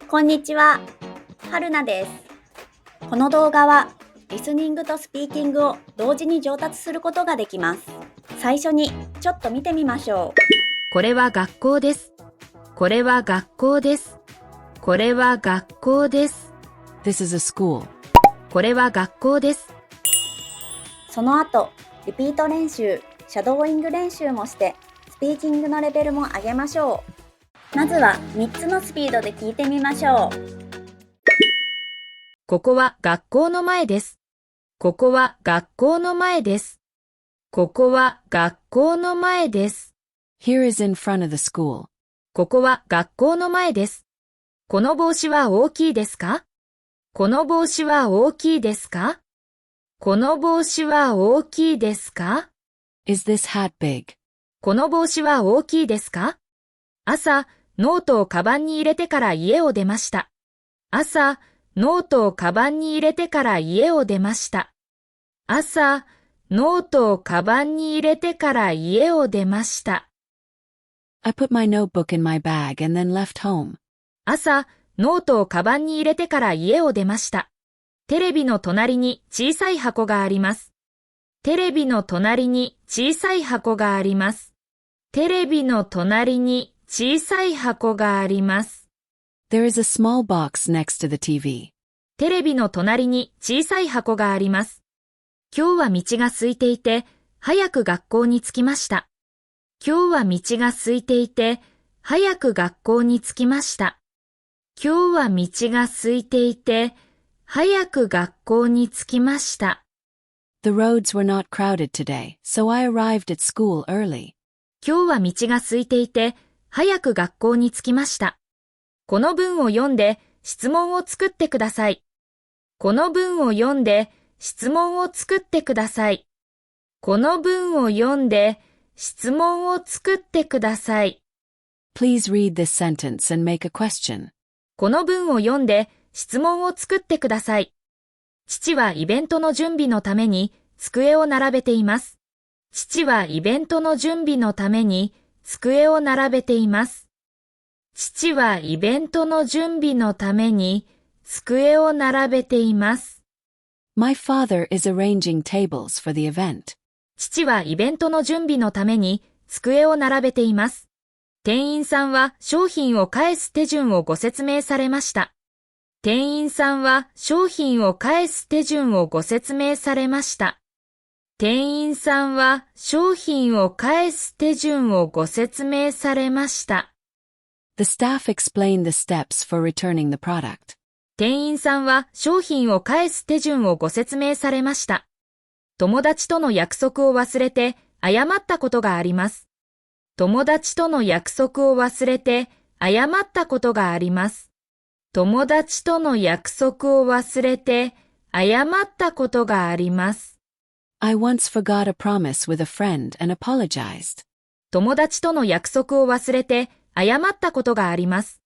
こんにちは、はるなです。この動画はリスニングとスピーキングを同時に上達することができます。最初にちょっと見てみましょう。これは学校です。これは学校です。これは学校です。This is a school. これは学校です。その後、リピート練習、シャドーイング練習もしてスピーキングのレベルも上げましょう。まずは3つのスピードで聞いてみましょう。ここは学校の前です。ここは学校の前です。ここは学校の前です。Here is in front of the school. ここは学校の前です。この帽子は大きいですか？この帽子は大きいですか？この帽子は大きいですか？ Is this hat big? この帽子は大きいですか？朝、ノートをカバンに入れてから家を出ました。朝、ノートをカバンに入れてから家を出ました。朝、ノートをカバンに入れてから家を出ました。I put my notebook in my bag and then left home. 朝、ノートをカバンに入れてから家を出ました。テレビの隣に小さい箱があります。テレビの隣に小さい箱があります。テレビの隣に小さい箱があります。There is a small box next to the TV. テレビの隣に小さい箱があります。今日は道が空いていて、早く学校に着きました。今日は道が空いていて、早く学校に着きました。今日は道が空いていて、早く学校に着きました。The roads were not crowded today, so I arrived at school early. 今日は道が空いていて、早く学校に着きました。この文を読んで質問を作ってください。この文を読んで質問を作ってください。この文を読んで質問を作ってください。Please read this sentence and make a question. この文を読んで質問を作ってください。父はイベントの準備のために机を並べています。父はイベントの準備のために机を並べています。父はイベントの準備のために机を並べています。My father is arranging tables for the event. 父はイベントの準備のために机を並べています。店員さんは商品を返す手順をご説明されました。店員さんは商品を返す手順をご説明されました。店員さんは商品を返す手順をご説明されました。The staff explained the steps for returning the product. 店員さんは商品を返す手順をご説明されました。友達との約束を忘れて謝ったことがあります。友達との約束を忘れて謝ったことがあります。友達との約束を忘れて謝ったことがあります。I once forgot a promise with a friend and apologized. 友達との約束を忘れて謝ったことがあります。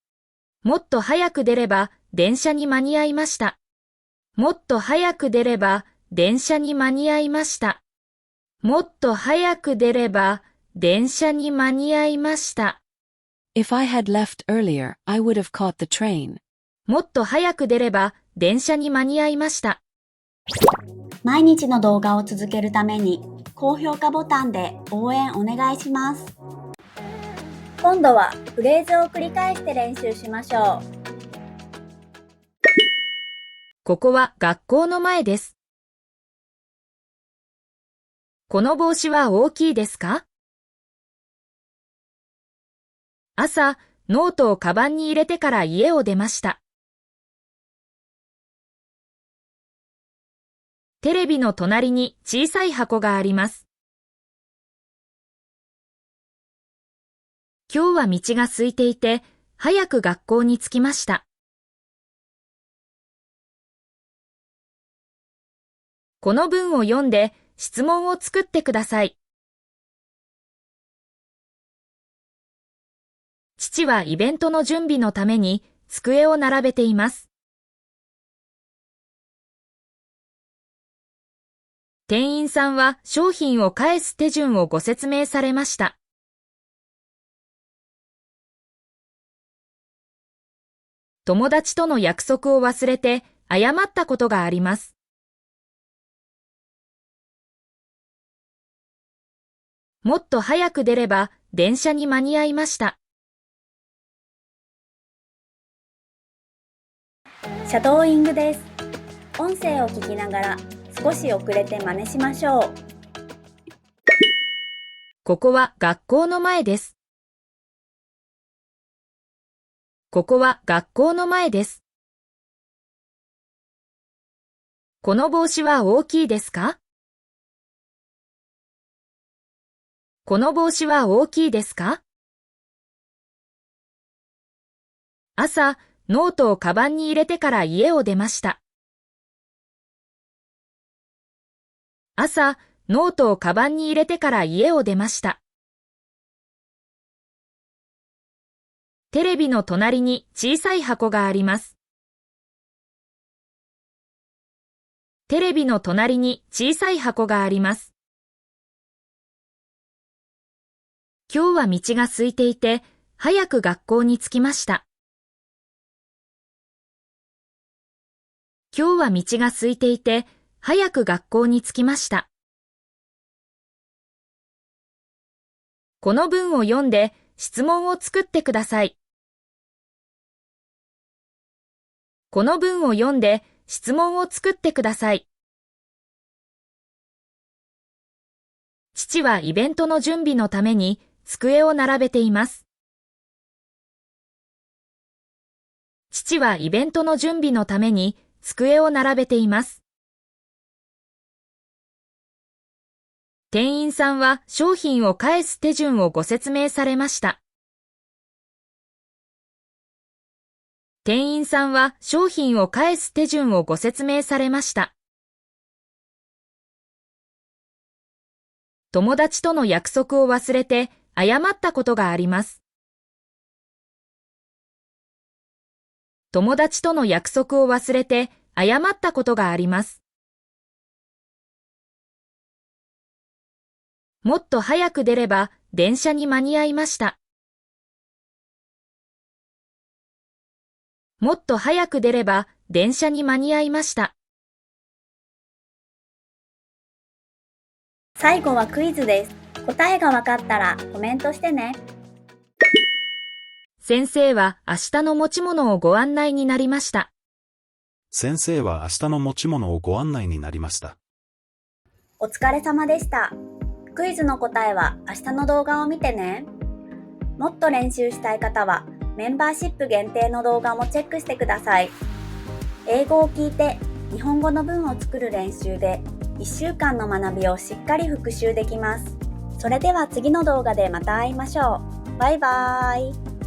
もっと早く出れば電車に間に合いました。もっと早く出れば電車に間に合いました。もっと早く出れば電車に間に合いました。If I had left earlier, I would have caught the train. もっと早く出れば電車に間に合いました。毎日の動画を続けるために高評価ボタンで応援お願いします。今度はフレーズを繰り返して練習しましょう。ここは学校の前です。この帽子は大きいですか？朝、ノートをカバンに入れてから家を出ました。テレビの隣に小さい箱があります。今日は道が空いていて、早く学校に着きました。この文を読んで質問を作ってください。父はイベントの準備のために机を並べています。店員さんは商品を返す手順をご説明されました。友達との約束を忘れて謝ったことがあります。もっと早く出れば電車に間に合いました。シャドーイングです。音声を聞きながら少し遅れて真似しましょう。ここは学校の前です。ここは学校の前です。この帽子は大きいですか？この帽子は大きいですか？朝、ノートをカバンに入れてから家を出ました。朝、ノートをカバンに入れてから家を出ました。テレビの隣に小さい箱があります。テレビの隣に小さい箱があります。今日は道が空いていて、早く学校に着きました。今日は道が空いていて、早く学校に着きました。この文を読んで質問を作ってください。この文を読んで質問を作ってください。父はイベントの準備のために机を並べています。父はイベントの準備のために机を並べています。店員さんは商品を返す手順をご説明されました。店員さんは商品を返す手順をご説明されました。友達との約束を忘れて謝ったことがあります。友達との約束を忘れて謝ったことがあります。もっと早く出れば電車に間に合いました。もっと早く出れば電車に間に合いました。最後はクイズです。答えがわかったらコメントしてね。先生は明日の持ち物をご案内になりました。先生は明日の持ち物をご案内になりました。お疲れ様でした。クイズの答えは明日の動画を見てね。もっと練習したい方はメンバーシップ限定の動画もチェックしてください。英語を聞いて日本語の文を作る練習で1週間の学びをしっかり復習できます。それでは次の動画でまた会いましょう。バイバーイ。